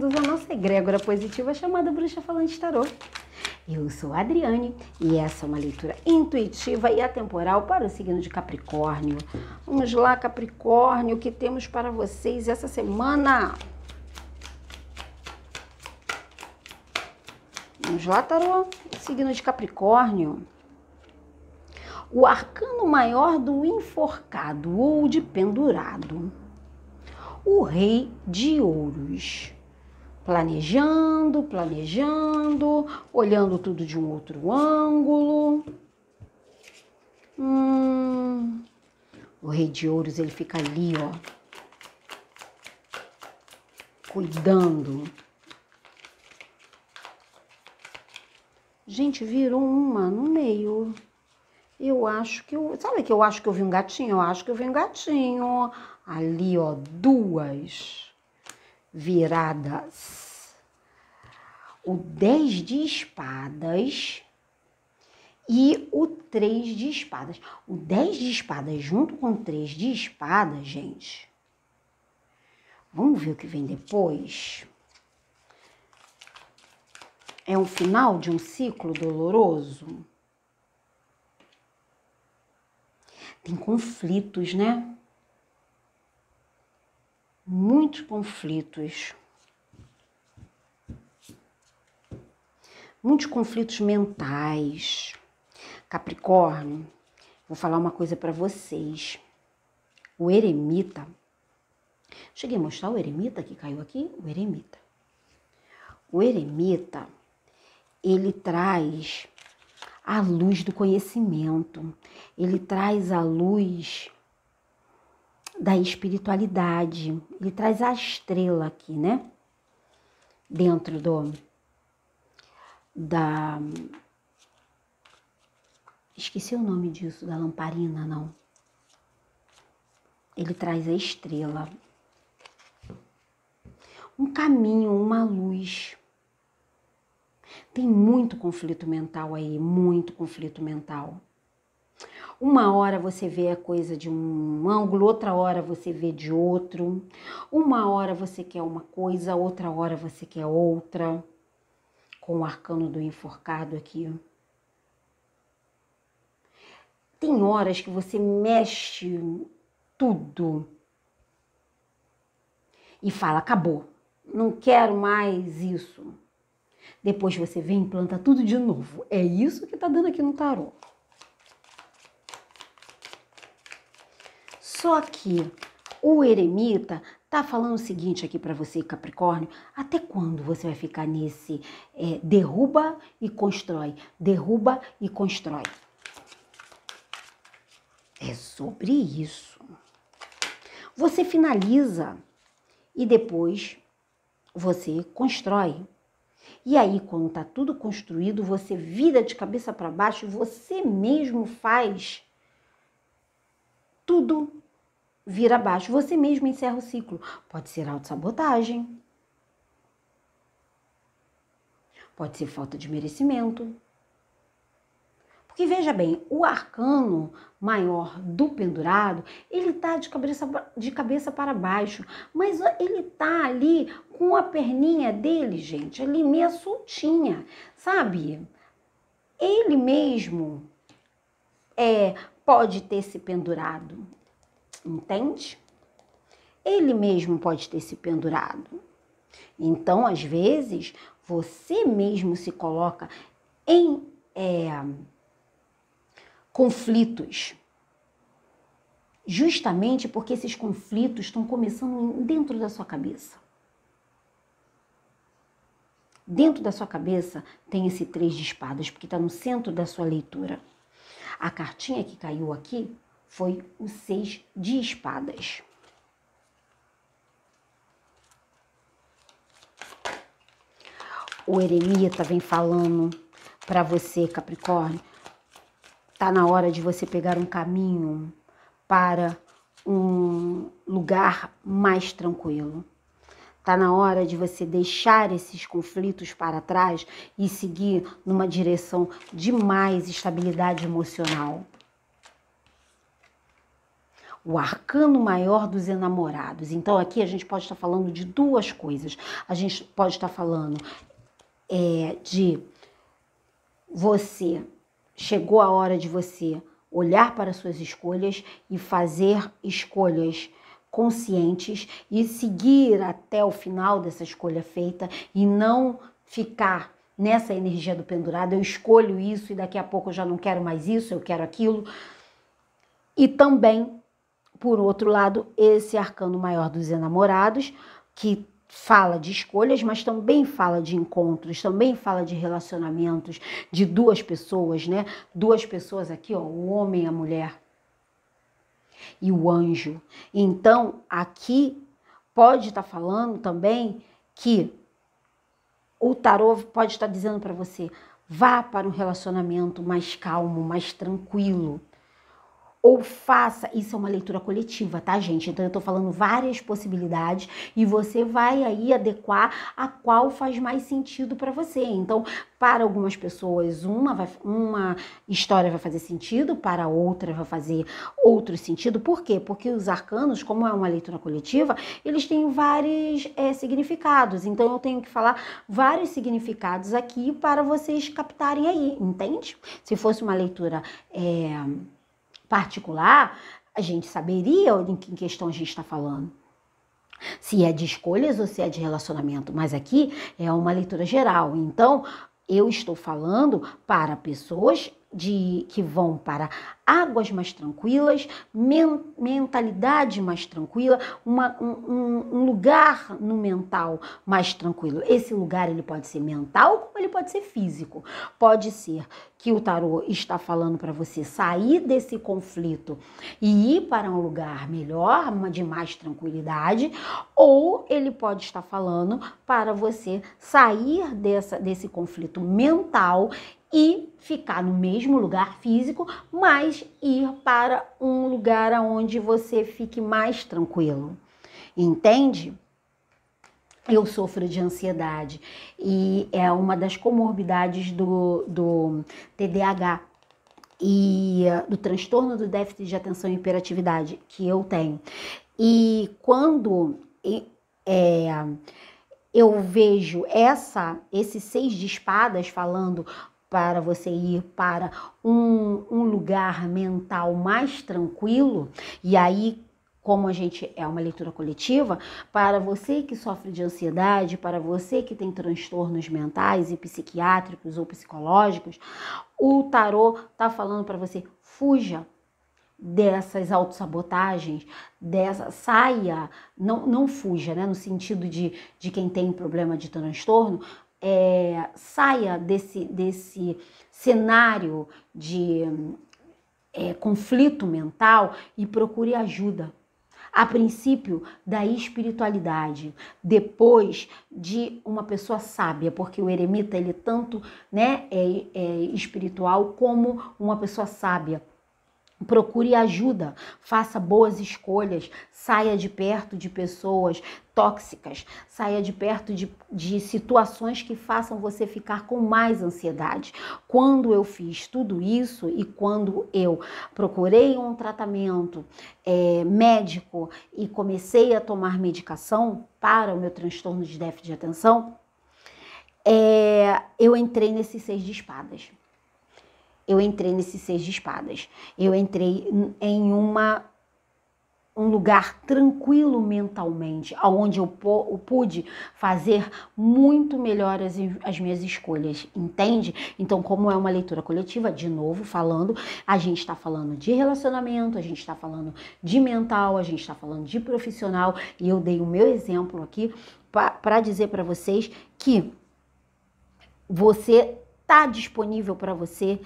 bem-vindos à nossa egrégora positiva chamada Bruxa Falante Tarô. Eu sou a Adriane e essa é uma leitura intuitiva e atemporal para o signo de Capricórnio. Vamos lá, Capricórnio, o que temos para vocês essa semana? Vamos lá, tarô, signo de Capricórnio. O arcano maior do enforcado ou de pendurado. O rei de ouros. Planejando, olhando tudo de um outro ângulo. O rei de ouros, ele fica ali, ó, cuidando. Gente, virou uma no meio. Eu acho que eu... Sabe que eu acho que eu vi um gatinho? Eu acho que eu vi um gatinho. Ali, ó, duas viradas. O 10 de espadas e o 3 de espadas. O 10 de espadas junto com o 3 de espadas, gente. Vamos ver o que vem depois. É um final de um ciclo doloroso. Tem conflitos, né? Muitos conflitos. Muitos conflitos mentais. Capricórnio, vou falar uma coisa para vocês. O eremita. Cheguei a mostrar o eremita que caiu aqui? O eremita. O eremita, ele traz a luz do conhecimento. Ele traz a luz da espiritualidade. Ele traz a estrela aqui, né? Dentro esqueci o nome disso, da lamparina, não. Ele traz a estrela. Um caminho, uma luz. Tem muito conflito mental aí, muito conflito mental. Uma hora você vê a coisa de um ângulo, outra hora você vê de outro. Uma hora você quer uma coisa, outra hora você quer outra. Com o arcano do enforcado aqui. Tem horas que você mexe tudo e fala, acabou, não quero mais isso. Depois você vem e implanta tudo de novo. É isso que tá dando aqui no tarô. Só que o eremita tá falando o seguinte aqui para você, Capricórnio, até quando você vai ficar nesse derruba e constrói, derruba e constrói? É sobre isso. Você finaliza e depois você constrói. E aí, quando tá tudo construído, você vira de cabeça para baixo, você mesmo faz tudo vira abaixo. Você mesmo encerra o ciclo. Pode ser autossabotagem. Pode ser falta de merecimento. Porque veja bem, o arcano maior do pendurado, ele tá de cabeça para baixo. Mas ele tá ali com a perninha dele, gente, ali meia soltinha, sabe? Ele mesmo pode ter se pendurado. Entende? Ele mesmo pode ter se pendurado. Então, às vezes, você mesmo se coloca em conflitos. Justamente porque esses conflitos estão começando dentro da sua cabeça. Dentro da sua cabeça tem esse 3 de espadas, porque está no centro da sua leitura. A cartinha que caiu aqui foi o 6 de espadas. O eremita vem falando para você, Capricórnio, tá na hora de você pegar um caminho para um lugar mais tranquilo. Tá na hora de você deixar esses conflitos para trás e seguir numa direção de mais estabilidade emocional. o arcano maior dos enamorados. Então aqui a gente pode estar falando de duas coisas. A gente pode estar falando de você, chegou a hora de você olhar para suas escolhas e fazer escolhas conscientes e seguir até o final dessa escolha feita e não ficar nessa energia do pendurado, eu escolho isso e daqui a pouco eu já não quero mais isso, eu quero aquilo. E também, por outro lado, esse arcano maior dos enamorados, que fala de escolhas, mas também fala de encontros, também fala de relacionamentos de duas pessoas, né? Duas pessoas aqui, ó, o homem e a mulher e o anjo. Então, aqui pode estar falando também que o tarô pode estar dizendo para você, vá para um relacionamento mais calmo, mais tranquilo. Ou faça, isso é uma leitura coletiva, tá, gente? Então eu tô falando várias possibilidades e você vai aí adequar a qual faz mais sentido para você. Então, para algumas pessoas, uma história vai fazer sentido, para outra vai fazer outro sentido. Por quê? Porque os arcanos, como é uma leitura coletiva, eles têm vários significados. Então eu tenho que falar vários significados aqui para vocês captarem aí, entende? Se fosse uma leitura particular, a gente saberia em que questão a gente está falando. Se é de escolhas ou se é de relacionamento. Mas aqui é uma leitura geral. Então, eu estou falando para pessoas que vão para águas mais tranquilas, mentalidade mais tranquila, um lugar no mental mais tranquilo. Esse lugar ele pode ser mental como ele pode ser físico. Pode ser que o tarô está falando para você sair desse conflito e ir para um lugar melhor, de mais tranquilidade, ou ele pode estar falando para você sair desse conflito mental e ficar no mesmo lugar físico, mas ir para um lugar onde você fique mais tranquilo. Entende? Eu sofro de ansiedade e é uma das comorbidades do TDAH e do transtorno do déficit de atenção e hiperatividade que eu tenho. E quando eu vejo esse 6 de espadas falando para você ir para um lugar mental mais tranquilo, e aí, como a gente é uma leitura coletiva, para você que sofre de ansiedade, para você que tem transtornos mentais e psiquiátricos ou psicológicos, o tarô está falando para você, fuja dessas autossabotagens, saia, não fuja, né, no sentido de quem tem problema de transtorno, saia desse cenário de conflito mental e procure ajuda. A princípio da espiritualidade, depois de uma pessoa sábia, porque o eremita ele tanto, né, é espiritual como uma pessoa sábia. Procure ajuda, faça boas escolhas, saia de perto de pessoas tóxicas, saia de perto de situações que façam você ficar com mais ansiedade. Quando eu fiz tudo isso e quando eu procurei um tratamento médico e comecei a tomar medicação para o meu transtorno de déficit de atenção, eu entrei nesse 6 de espadas. Eu entrei nesse 6 de espadas. Eu entrei em um lugar tranquilo mentalmente, onde eu pude fazer muito melhor as minhas escolhas, entende? Então, como é uma leitura coletiva, de novo falando, a gente está falando de relacionamento, a gente está falando de mental, a gente está falando de profissional, e eu dei o meu exemplo aqui para dizer para vocês que você está disponível para você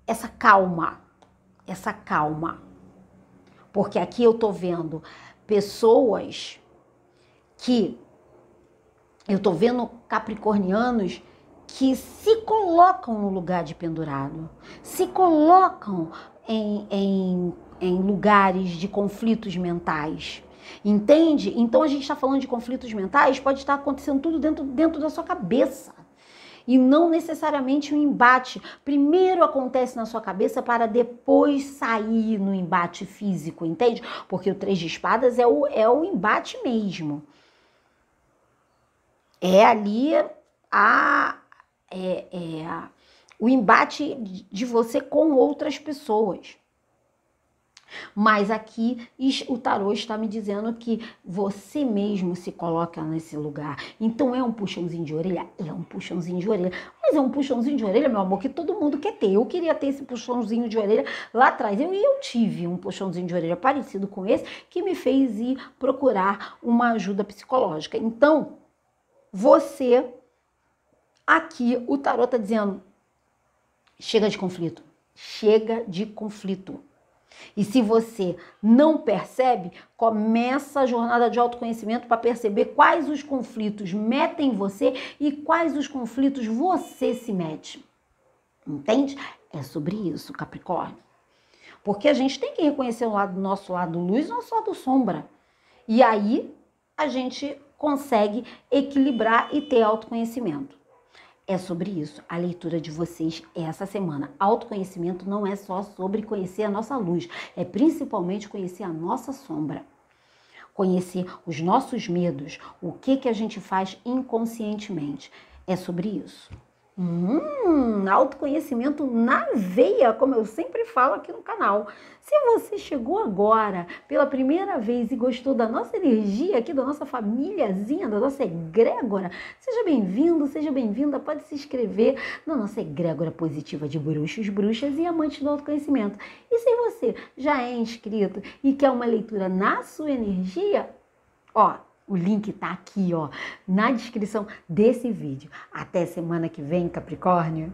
essa calma, porque aqui eu tô vendo pessoas eu tô vendo capricornianos que se colocam no lugar de pendurado, se colocam em lugares de conflitos mentais, entende? Então a gente está falando de conflitos mentais, pode estar acontecendo tudo dentro da sua cabeça. e não necessariamente um embate. Primeiro acontece na sua cabeça para depois sair no embate físico, entende? Porque o 3 de espadas é o embate mesmo. É ali o embate de você com outras pessoas. Mas aqui o tarô está me dizendo que você mesmo se coloca nesse lugar. Então é um puxãozinho de orelha? É um puxãozinho de orelha. Mas é um puxãozinho de orelha, meu amor, que todo mundo quer ter. Eu queria ter esse puxãozinho de orelha lá atrás. Eu tive um puxãozinho de orelha parecido com esse que me fez ir procurar uma ajuda psicológica. Então, você, aqui o tarô está dizendo, chega de conflito. Chega de conflito. E se você não percebe, começa a jornada de autoconhecimento para perceber quais os conflitos metem você e quais os conflitos você se mete. Entende? É sobre isso, Capricórnio. Porque a gente tem que reconhecer o nosso lado luz e o nosso lado sombra. E aí a gente consegue equilibrar e ter autoconhecimento. É sobre isso, a leitura de vocês essa semana. Autoconhecimento não é só sobre conhecer a nossa luz, é principalmente conhecer a nossa sombra. Conhecer os nossos medos, o que a gente faz inconscientemente. É sobre isso. Autoconhecimento na veia, como eu sempre falo aqui no canal. Se você chegou agora pela primeira vez e gostou da nossa energia aqui, da nossa famíliazinha, da nossa egrégora, seja bem-vindo, seja bem-vinda, pode se inscrever na nossa egrégora positiva de bruxos, bruxas e amantes do autoconhecimento. E se você já é inscrito e quer uma leitura na sua energia, ó, o link tá aqui, ó, na descrição desse vídeo. Até semana que vem, Capricórnio!